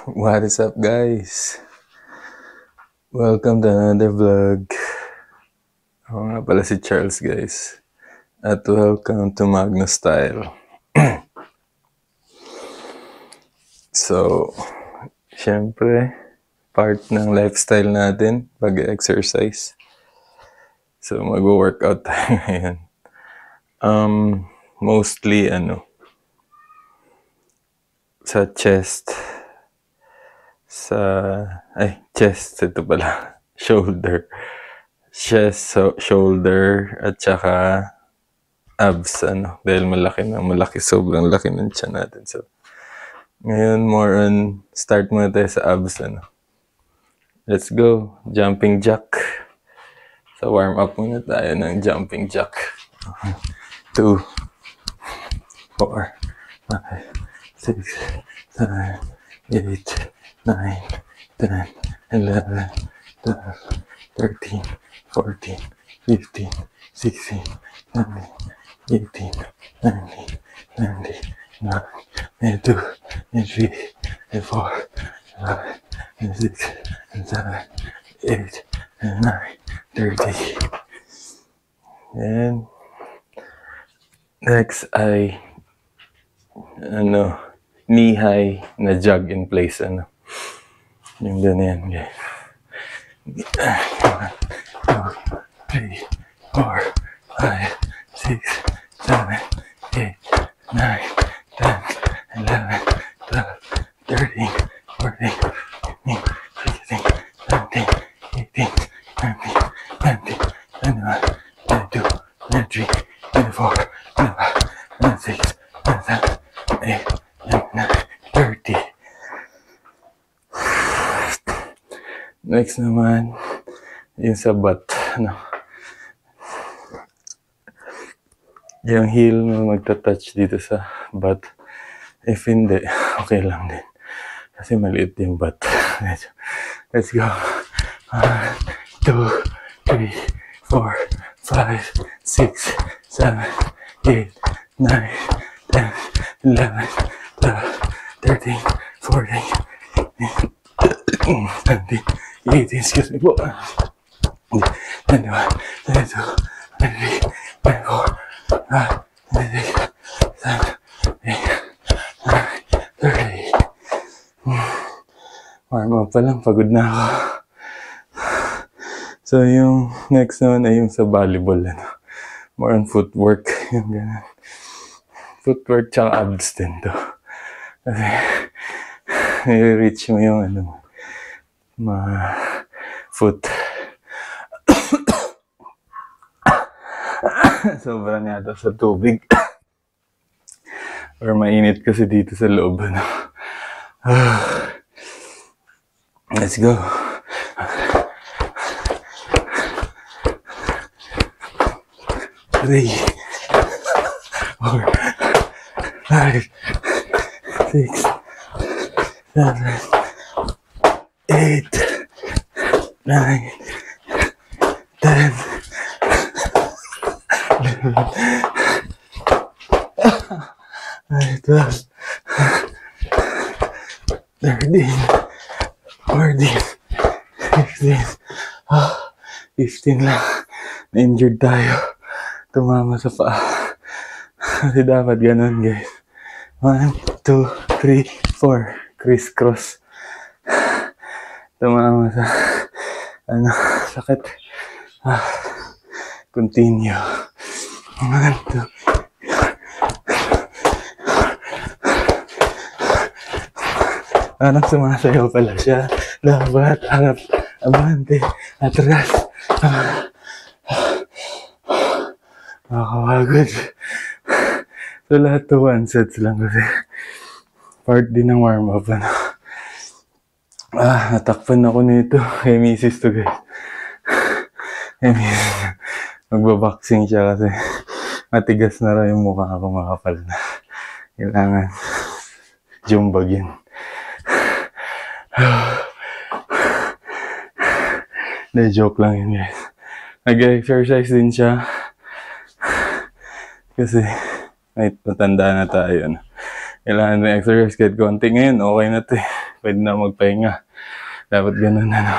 What is up, guys? Welcome to another vlog. Ako nga pala si Charles, guys. At welcome to Magno Style. So, syempre, part ng lifestyle natin, pag-exercise. So, mag-workout tayo ngayon. Mostly, sa chest. Chest, ito pala. Shoulder. Chest, shoulder, at saka abs, dahil malaki, sobrang laki ng tiyan natin. So, ngayon, more on, start muna tayo sa abs, Let's go, jumping jack. So, warm up muna tayo ng jumping jack. 2, 4, 5, 6, 7, 8, 9, 10, 11, 12, 13, 14, 15, 16, 17, 18, 19, 20, 22, 23, 24, 25, 26, 27, 28, 29, 30. And next ay knee high na jog in place, yung ganyan, guys. 1, 2, 3, 4, 5, 6, 7, 8, 9, 10, 11, 12, 13, 14, 15, 16, 17, 18, 19, 20, 21, 22, 23, 24, 25, 26, 27, 28, 29, 30. Next naman, yung sa butt, yung heel mo magta-touch dito sa butt. If hindi, okay lang din. Kasi maliit yung butt. Let's go. 1, 2, 3, 4, 5, 6, 7, 8, 9, 10, 11, 12, 13, 14, 15, 18, excuse me po. 21, 22, 23, 24, 25, 26, 27, 28, 29, 30. Warm up pa lang, pagod na ako. So, yung next naman ay yung sa volleyball, more on footwork, yung ganun. Footwork tsaka abs din to. Kasi, nire-reach mo yung foot. Sobrang yata sa tubig. Or mainit kasi dito sa loob, Let's go. Three, 4, 5, 6, 7, 8, 9, 10, 11, 12, 13, 14, 15. 15 lang. Na-injured tayo. Tumama sa paa. Kasi dapat ganun, guys. 1, 2, 3, 4. Criss-cross. Tumama sa sakit. Continue. 1, 2. Parang sumasayaw pala siya. Dapat, harap, abante, atras. Nakakawagod. So, lahat to one sets lang kasi part din ng warm-up, natakpan ako nito. Kay misis to, guys. Kay misis. Magbaboxing siya kasi matigas na rin yung mukha ko, makapal na. Kailangan jumbagin. De, joke lang yun, guys. Nag-exercise din siya. Kasi, ay, matanda na tayo, Kailangan na exercise kahit konti. Ngayon, okay na to, pwede na magpahinga. Dapat ganun ano.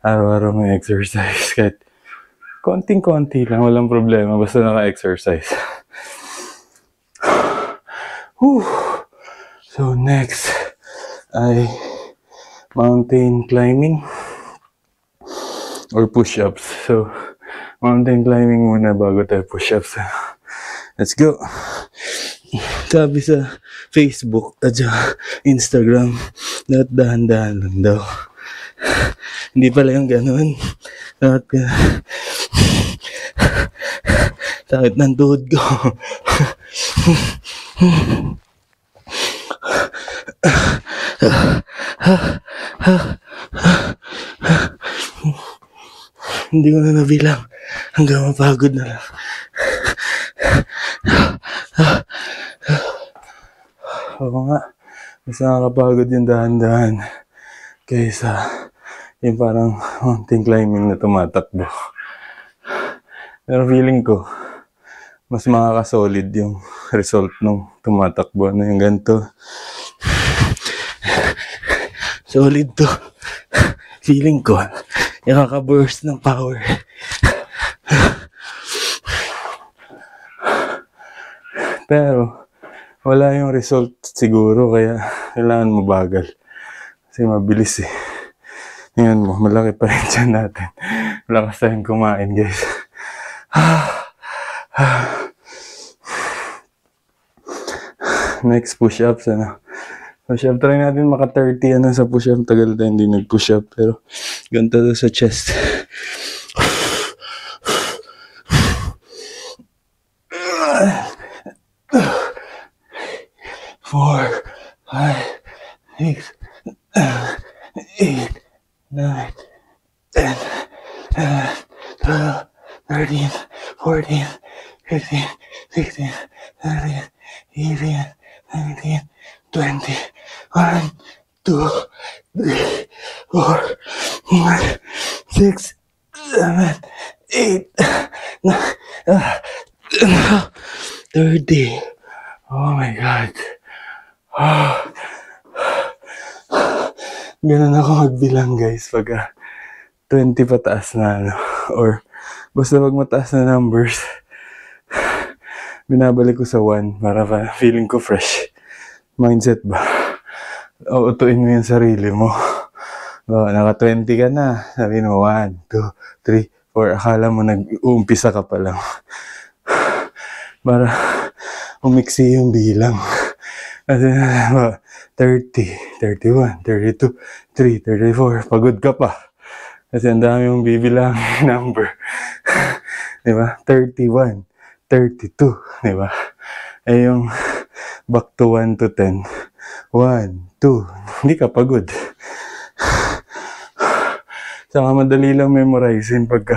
Araw-araw may exercise. Kahit konting-konti lang, walang problema. Basta naka-exercise. Whew. So next ay mountain climbing or push-ups. So mountain climbing muna bago tayo push-ups. Let's go. Sabi sa Facebook at Instagram, dapat dahan-dahan lang daw. Hindi pala yung ganun. Dapat ka... Sakit ng tuhod ko. Hindi ko na nabilang hanggang mapagod na lang. Oo nga, mas nakakapagod yung dahan-dahan kaysa yung parang mountain climbing na tumatakbo. Pero feeling ko, mas makakasolid yung result nung tumatakbo. Ano yung ganito? Solid to. Feeling ko, nakaka-burst ng power. Pero, wala yung result siguro, kaya kailangan mabagal. Kasi mabilis eh. Ngayon mo, malaki pa rin dyan natin. Malakas tayong kumain, guys. Next push-ups, ano. Push-up, try natin maka 30 sa push-up. Tagal tayo hindi nag-push-up, pero ganito to sa chest. 4, 5, 6, 8, 9, 10, 11, 12, 13, 14, 15, 16, 17, 18, 19, 20, 1, 2, 3, 4, 5, 6, 7, 8, 9, 30. Oh my God. Ganun ako magbilang, guys, pag 20 pataas na ano, or basta pag mataas na numbers, binabalik ko sa 1 para feeling ko fresh. Mindset ba? Uutuin mo yung sarili mo. Naka 20 ka na, sabihin mo 1, 2, 3, 4, akala mo nag-uumpisa ka pa lang. Para umiksi yung bilang. Kasi 30, 31, 32, 3, 34, pagod ka pa. Kasi ang dami mong bibilang number. Diba? 31, 32, diba? Eh yung back to 1 to 10. 1, 2, hindi ka pagod. Saka madali lang memorizing pagka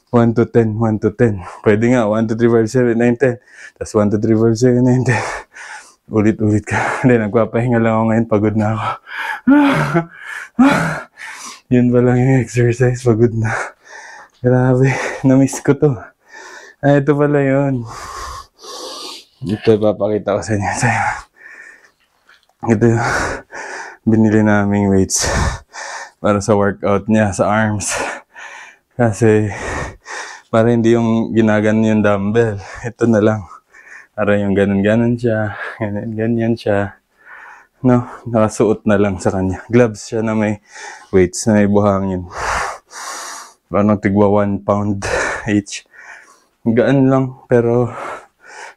1 to 10, 1 to 10. Pwede nga, 1, 2, 3, 4, 5, 6, 7, 9, 10. Tapos 1, 2, 3, 4, 5, 6, 9, 10. Ulit-ulit ka. Hindi, nagpapahinga lang ako ngayon. Pagod na ako. Yun pa lang yung exercise. Pagod na. Grabe. Na-miss ko to. Ito pala yun. Ito, ipapakita ko sa inyo. Ito yung binili naming weights para sa workout niya sa arms. Kasi para hindi yung ginagan yung dumbbell. Ito na lang. Para yung ganun-ganun siya. Ganyan siya. No, nakasuot na lang sa kanya. Gloves siya na may weights na may buhangin. Parang tigwa 1 pound each. Gaan lang, pero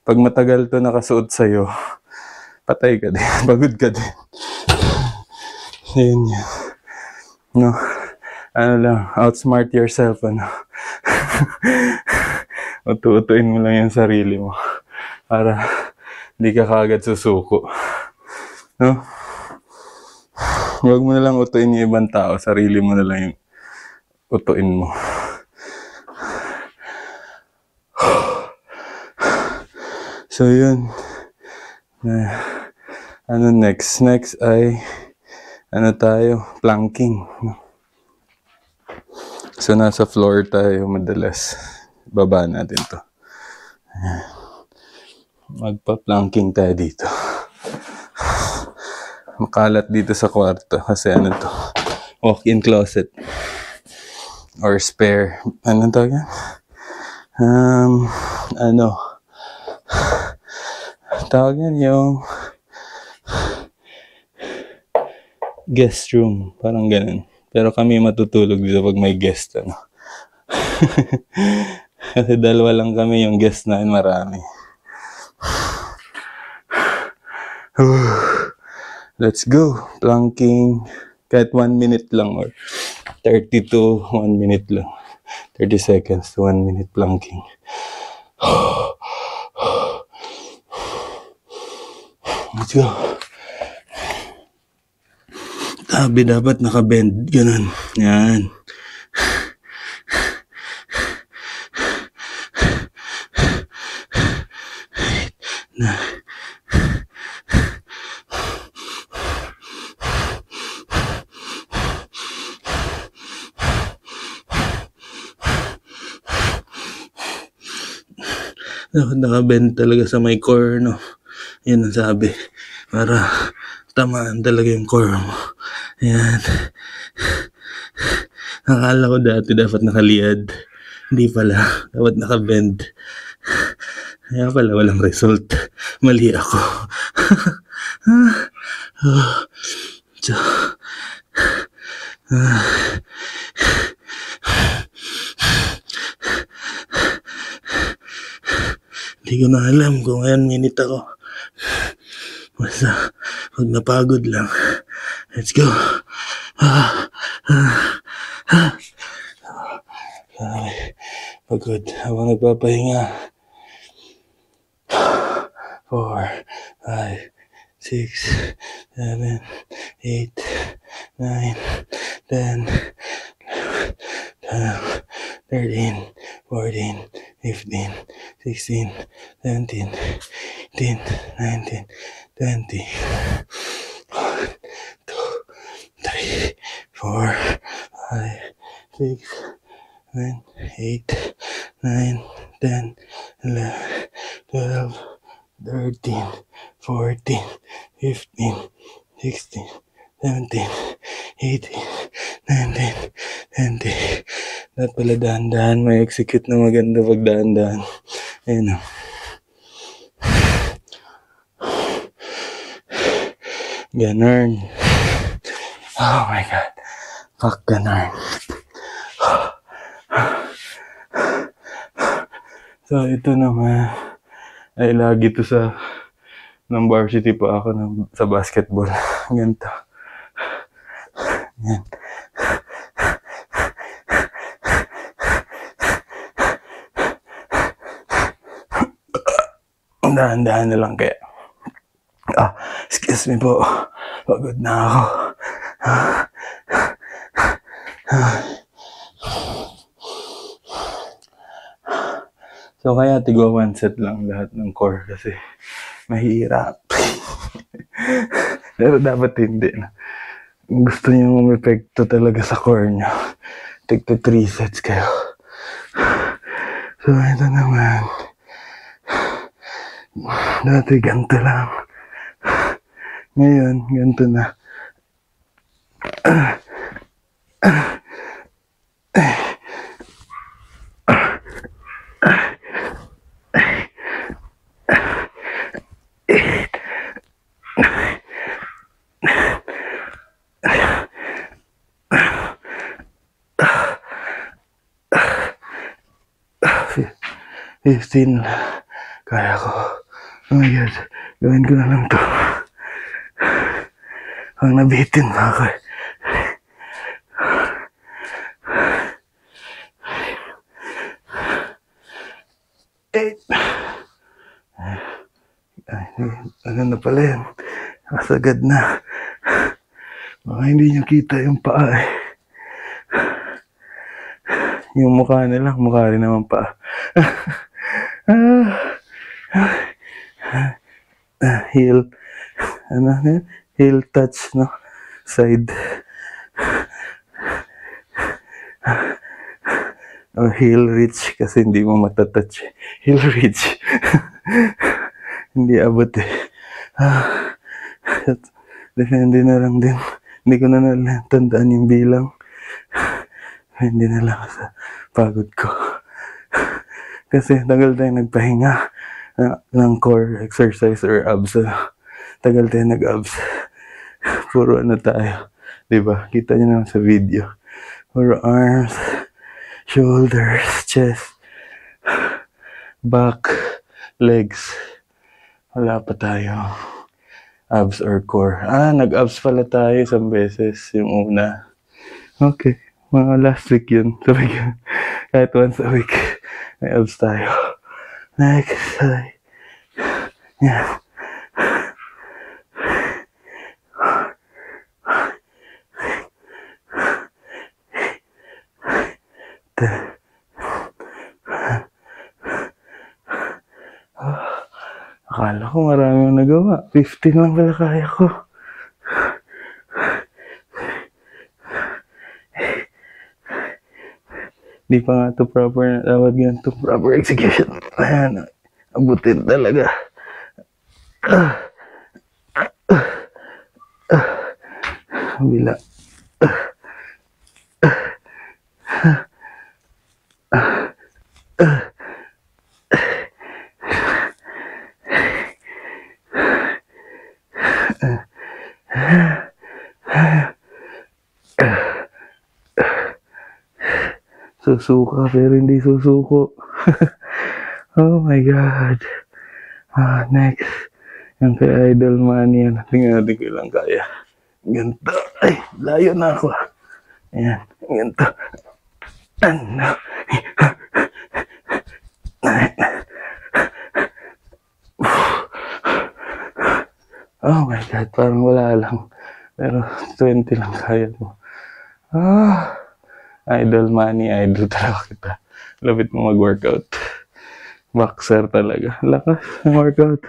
pag matagal to nakasuot sa'yo, patay ka din. Pagod ka din. Yun yan. No, ano lang, outsmart yourself, ano. Utu-utuin mo lang yung sarili mo. Para hindi ka kagad susuko. No? Huwag mo na lang utuin yung ibang tao. Sarili mo na lang yung utuin mo. So, yun. Ano next? Next ay ano tayo? Planking. So, nasa floor tayo madalas. Baba natin to. Magpa-planking tayo dito. makalat dito sa kwarto kasi ano to, walk-in closet or spare, ano tawag yan? Ano tawag yan, yung guest room, parang ganun. Pero kami matutulog dito pag may guest, ano. Kasi dalawa lang kami, yung guest namin marami. Let's go. Planking. Kahit 1 minute lang or 30 to 1 minute lang. 30 seconds to 1 minute planking. Let's go. Tabi dapat nakabend. Ganun. Yan. Nakabend talaga sa may core, no? Yan ang sabi. Para tamaan talaga yung core mo. Yan. Akala ko dati dapat nakaliad. Hindi pala. Dapat nakabend. Kaya pala walang result. Mali ako. So, hindi ko na alam kung ngayon minute ako. Basta, pag napagod lang. Let's go. Pagod. Habang nagpapahinga. 4, 5, 6, 7, 8, 9, 10, 12, 13, 14, 15, 16, 17, 18, 19, 20. 1, 2, 3, 4, 5, 6, 7, 8, 9, 10, 11, 12, 13, 14, 15, 16, 17, 18, 19, 20. Dapat pala dahan-dahan, may execute na maganda pag dahan-dahan. Ayun o. Ganun. Oh my God. Fuck ganun. So ito naman ay lagi to sa ng varsity pa ako sa basketball. Ganito. Yan. Dahan-dahan na lang kaya. Excuse me po. Pagod na ako. So kaya tigwa 1 set lang lahat ng core kasi mahirap. Pero dapat hindi na. Gusto nyo umepekto talaga sa core nyo. Tigto 3 sets kayo. So ito naman. Dati ganito lang. Ngayon, ganito na. Fifteen. Kaya ko. Oh my God. Gawin ko na lang to. Ang nabitin pa ako. 8. Ano na pala yan? Kasagad na. Baka hindi nyo kita yung paa eh. Yung mukha na lang, mukha rin naman paa. Heel. Ano yan? Heel touch, no? Side. O heel reach kasi hindi mo matatouch. Heel reach. Hindi abot eh. Depende na lang din. Hindi ko na natandaan yung bilang. Hindi na lang sa pagod ko. Kasi tagal tayo nagpahinga ng core exercise or abs. Tagal tayo nag-abs. Puro ano tayo. Diba? Kita nyo naman sa video. Puro arms, shoulders, chest, back, legs. Wala pa tayo abs or core. Nag-abs pala tayo isang beses yung una. Okay. Mga last week yun. Sabi ko, kahit once a week, may abs tayo. Next, yeah. Akala ko marami ang nagawa. 15 lang pala kaya ko. Di pa nga ito proper, dapat ganito proper execution. Ayan, abutin talaga. Bila. Susuka pero hindi susuko. Oh my God. Next. Yung kay Idol Money yan. Tingnan natin ko lang kaya. Ganito. Ay, layo na ako. Ayan. Ganito. Ano? Oh my God. Parang wala lang. Pero 20 lang kaya mo. Idol Money, idol talaga kita. Lapit mo mag-workout. Boxer talaga. Lakas ng workout.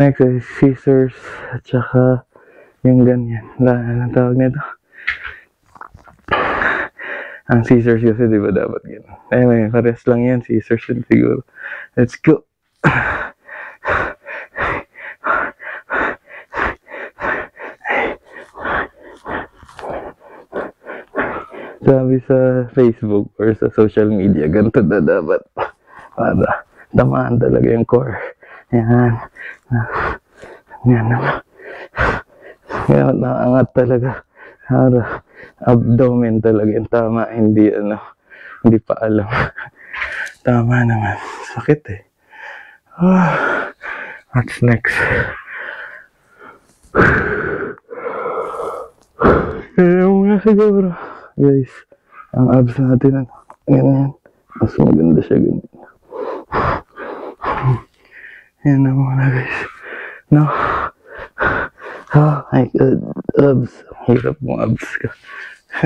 Next is scissors at saka yung ganyan. Anong tawag nito? Ang scissors kasi di ba dapat ganyan. Anyway, pares lang yan. Scissors yun siguro. Let's go! Sabi sa Facebook or sa social media, ganito na dapat. Para tamaan talaga yung core. Yan. Yan naman. Kaya naangat talaga. Para abdomen talaga yung tama. Hindi hindi pa alam. Tama naman. Sakit eh. What's next? Kaya muna siguro. Guys, ang abs natin, ganyan. Mas maganda siya ganyan. Yan na muna guys. No? Oh my God, abs. Hirap mo abs ka.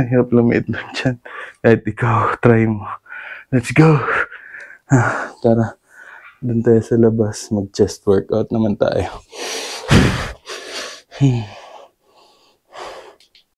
Hirap lumit lang dyan. Kahit ikaw, try mo. Let's go! Tara, dun tayo sa labas. Mag-chest workout naman tayo.